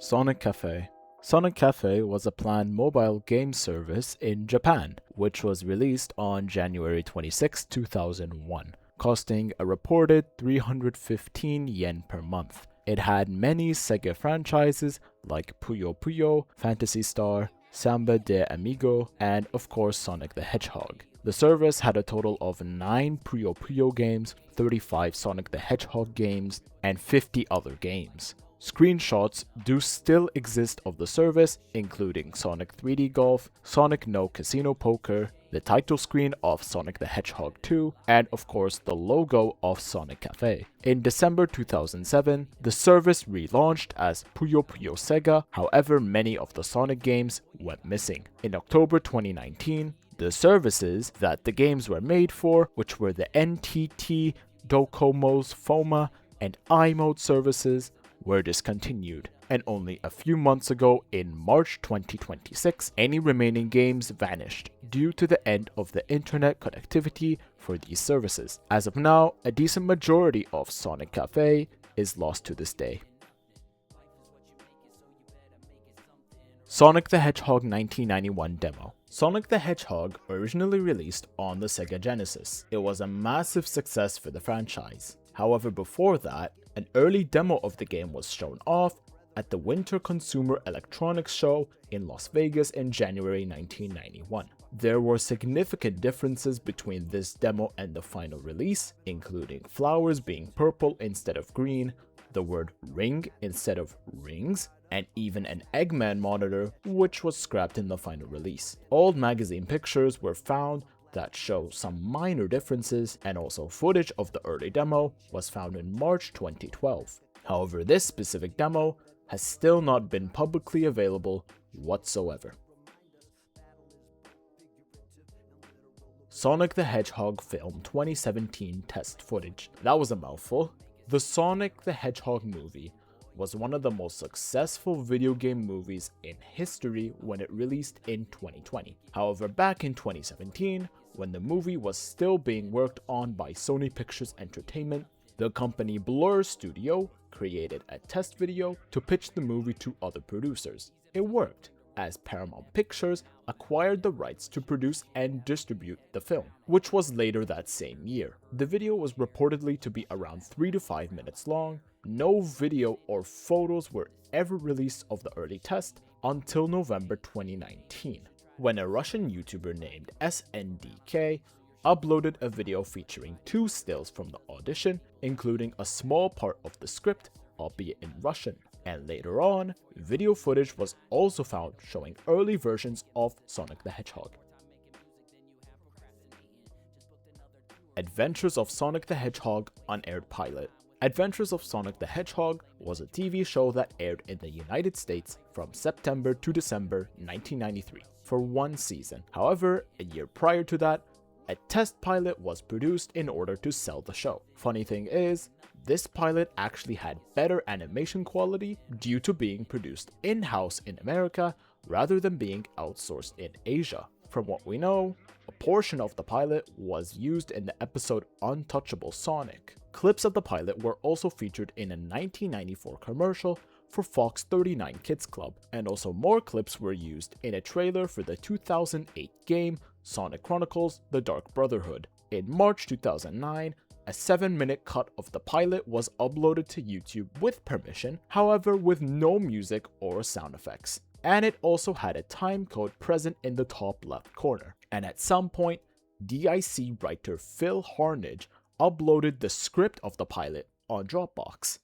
Sonic Cafe. Sonic Cafe was a planned mobile game service in Japan, which was released on January 26, 2001, costing a reported 315 yen per month. It had many Sega franchises like Puyo Puyo, Phantasy Star, Samba de Amigo, and of course Sonic the Hedgehog. The service had a total of 9 Puyo Puyo games, 35 Sonic the Hedgehog games, and 50 other games. Screenshots do still exist of the service, including Sonic 3D Golf, Sonic No Casino Poker, the title screen of Sonic the Hedgehog 2, and of course the logo of Sonic Cafe. In December 2007, the service relaunched as Puyo Puyo Sega, however many of the Sonic games went missing. In October 2019, the services that the games were made for, which were the NTT, Docomo's FOMA, and iMode services, were discontinued, and only a few months ago in March 2026, any remaining games vanished due to the end of the internet connectivity for these services. As of now, a decent majority of Sonic Cafe is lost to this day. Sonic the Hedgehog 1991 demo. Sonic the Hedgehog originally released on the Sega Genesis. It was a massive success for the franchise. However, before that, an early demo of the game was shown off at the Winter Consumer Electronics Show in Las Vegas in January 1991. There were significant differences between this demo and the final release, including flowers being purple instead of green, the word ring instead of rings, and even an Eggman monitor, which was scrapped in the final release. Old magazine pictures were found that show some minor differences, and also footage of the early demo was found in March 2012. However, this specific demo has still not been publicly available whatsoever. Sonic the Hedgehog film 2017 test footage. That was a mouthful. The Sonic the Hedgehog movie was one of the most successful video game movies in history when it released in 2020. However, back in 2017, when the movie was still being worked on by Sony Pictures Entertainment, the company Blur Studio created a test video to pitch the movie to other producers. It worked, as Paramount Pictures acquired the rights to produce and distribute the film, which was later that same year. The video was reportedly to be around 3 to 5 minutes long. No video or photos were ever released of the early test until November 2019, when a Russian YouTuber named SNDK uploaded a video featuring 2 stills from the audition, including a small part of the script, albeit in Russian. And later on, video footage was also found showing early versions of Sonic the Hedgehog. Adventures of Sonic the Hedgehog unaired pilot. Adventures of Sonic the Hedgehog was a TV show that aired in the United States from September to December 1993 for 1 season. However, a year prior to that, a test pilot was produced in order to sell the show. Funny thing is, this pilot actually had better animation quality due to being produced in-house in America rather than being outsourced in Asia. From what we know, a portion of the pilot was used in the episode Untouchable Sonic. Clips of the pilot were also featured in a 1994 commercial for Fox 39 Kids Club, and also more clips were used in a trailer for the 2008 game Sonic Chronicles: The Dark Brotherhood. In March 2009, a 7-minute cut of the pilot was uploaded to YouTube with permission, however with no music or sound effects. And it also had a time code present in the top left corner. And at some point, DIC writer Phil Harnage uploaded the script of the pilot on Dropbox.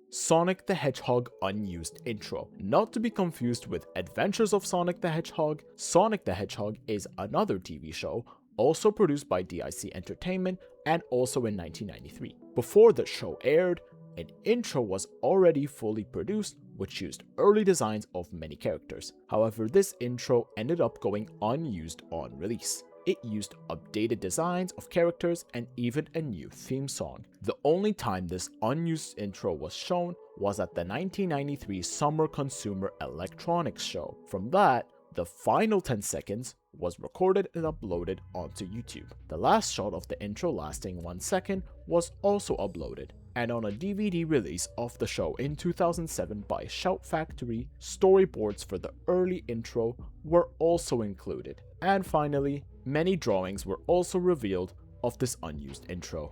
Sonic the Hedgehog unused intro. Not to be confused with Adventures of Sonic the Hedgehog, Sonic the Hedgehog is another TV show also produced by DIC Entertainment and also in 1993. Before the show aired, an intro was already fully produced which used early designs of many characters. However, this intro ended up going unused on release. It used updated designs of characters and even a new theme song. The only time this unused intro was shown was at the 1993 Summer Consumer Electronics Show. From that, the final 10 seconds was recorded and uploaded onto YouTube. The last shot of the intro lasting 1 second was also uploaded. and on a DVD release of the show in 2007 by Shout Factory, storyboards for the early intro were also included. And finally, many drawings were also revealed of this unused intro.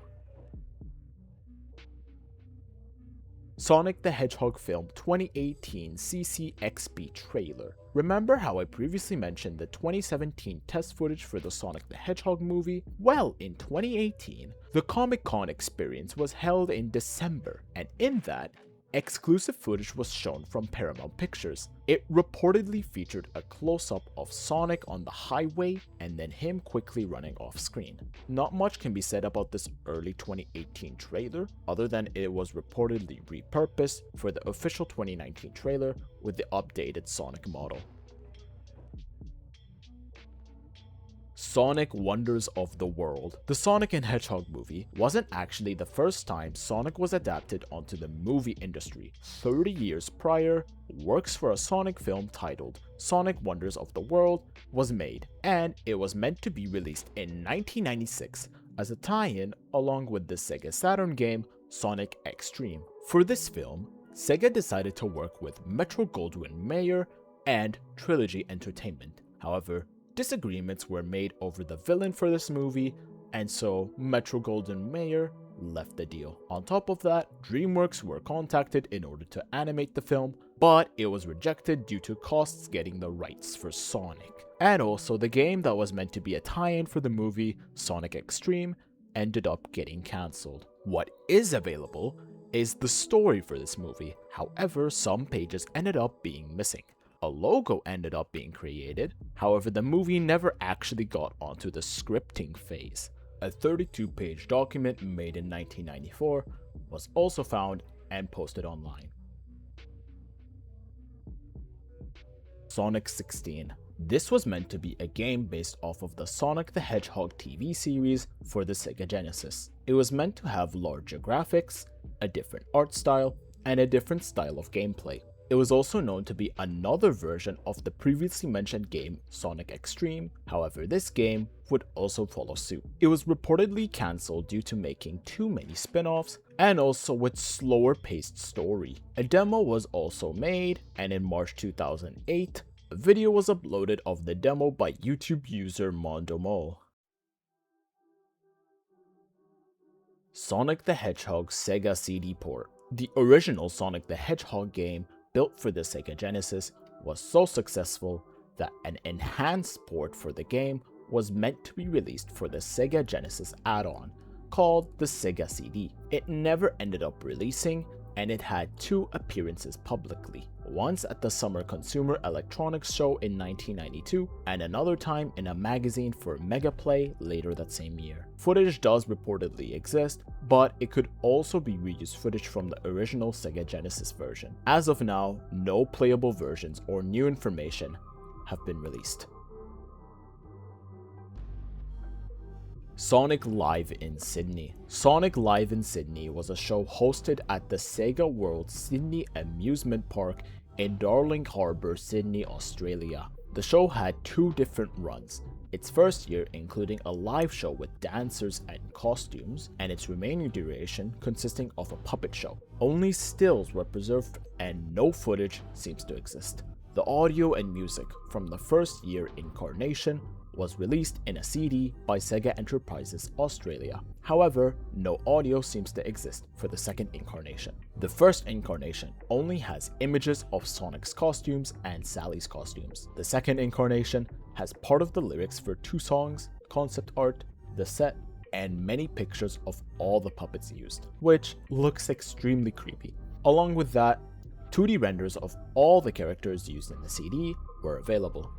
Sonic the Hedgehog film 2018 CCXP trailer. Remember how I previously mentioned the 2017 test footage for the Sonic the Hedgehog movie? Well, in 2018, the Comic-Con experience was held in December, and in that, exclusive footage was shown from Paramount Pictures. It reportedly featured a close-up of Sonic on the highway and then him quickly running off screen. Not much can be said about this early 2018 trailer, other than it was reportedly repurposed for the official 2019 trailer with the updated Sonic model. Sonic Wonders of the World. The Sonic and Hedgehog movie wasn't actually the first time Sonic was adapted onto the movie industry. 30 years prior, works for a Sonic film titled Sonic Wonders of the World was made, and it was meant to be released in 1996 as a tie-in along with the Sega Saturn game Sonic X-treme. For this film, Sega decided to work with Metro-Goldwyn-Mayer and Trilogy Entertainment. However, disagreements were made over the villain for this movie, and so Metro-Goldwyn-Mayer left the deal. On top of that, DreamWorks were contacted in order to animate the film, but it was rejected due to costs getting the rights for Sonic. And also, the game that was meant to be a tie-in for the movie, Sonic X-treme, ended up getting cancelled. What is available is the story for this movie. However, some pages ended up being missing. A logo ended up being created, however the movie never actually got onto the scripting phase. A 32-page document made in 1994 was also found and posted online. Sonic 16. This was meant to be a game based off of the Sonic the Hedgehog TV series for the Sega Genesis. It was meant to have larger graphics, a different art style, and a different style of gameplay. It was also known to be another version of the previously mentioned game Sonic X-treme, however this game would also follow suit. It was reportedly cancelled due to making too many spin-offs and also with slower paced story. A demo was also made, and in March 2008, a video was uploaded of the demo by YouTube user Mondomo. Sonic the Hedgehog Sega CD port. The original Sonic the Hedgehog game built for the Sega Genesis was so successful that an enhanced port for the game was meant to be released for the Sega Genesis add-on called the Sega CD. It never ended up releasing, and it had two appearances publicly, once at the Summer Consumer Electronics Show in 1992 and another time in a magazine for Megaplay later that same year. Footage does reportedly exist, but it could also be reused footage from the original Sega Genesis version. As of now, no playable versions or new information have been released. Sonic Live in Sydney. Sonic Live in Sydney was a show hosted at the Sega World Sydney Amusement Park in Darling Harbour, Sydney, Australia. The show had two different runs, its first year including a live show with dancers and costumes, and its remaining duration consisting of a puppet show. Only stills were preserved and no footage seems to exist. The audio and music from the first year incarnation was released in a CD by Sega Enterprises Australia. However, no audio seems to exist for the second incarnation. The first incarnation only has images of Sonic's costumes and Sally's costumes. The second incarnation has part of the lyrics for two songs, concept art, the set, and many pictures of all the puppets used, which looks extremely creepy. Along with that, 2D renders of all the characters used in the CD were available.